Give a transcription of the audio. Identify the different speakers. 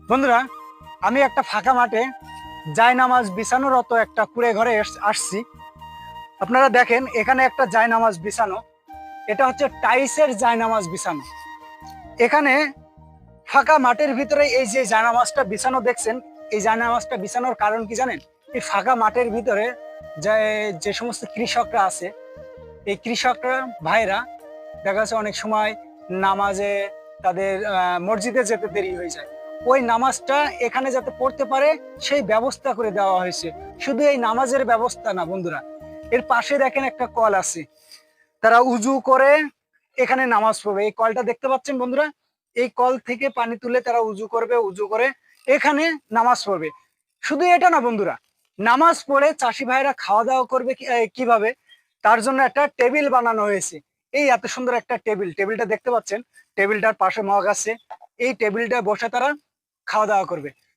Speaker 1: বন্ধুরা, আমি একটা ফাঁকা মাঠে জায়নামাজ বিছানোরত একটা কুঁড়ে ঘরে আসছি। আপনারা দেখেন এখানে একটা জায়নামাজ বিছানো। এটা হচ্ছে টাইসের জায়নামাজ বিছানো। এখানে ফাঁকা মাঠের ভিতরে এই যে জায়নামাজটা বিছানো দেখছেন, এই জায়নামাজটা বিছানোর কারণ কি জানেন? এই ফাঁকা মাঠের ভিতরে যে যে সমস্ত কৃষকরা আছে, এই কৃষকরা ভাইরা দেখা যাচ্ছে অনেক সময় নামাজে তাদের মসজিদে যেতে দেরি হয়ে যায়। ওই নামাজটা এখানে যাতে পড়তে পারে সেই ব্যবস্থা করে দেওয়া হয়েছে। শুধু এই নামাজের ব্যবস্থা না বন্ধুরা, এর পাশে দেখেন একটা কল আছে। তারা উজু করে এখানে নামাজ পড়বে। এই কলটা দেখতে পাচ্ছেন বন্ধুরা, এই কল থেকে পানি তুলে তারা উজু করবে, উজু করে এখানে নামাজ পড়বে। শুধু এটা না বন্ধুরা, নামাজ পড়ে চাষি ভাইরা খাওয়া দাওয়া করবে কিভাবে, তার জন্য একটা টেবিল বানানো হয়েছে। এই এত সুন্দর একটা টেবিলটা দেখতে পাচ্ছেন, টেবিলটার পাশে মগ আছে। এই টেবিলটা বসে তারা খাওয়া দাওয়া করবে।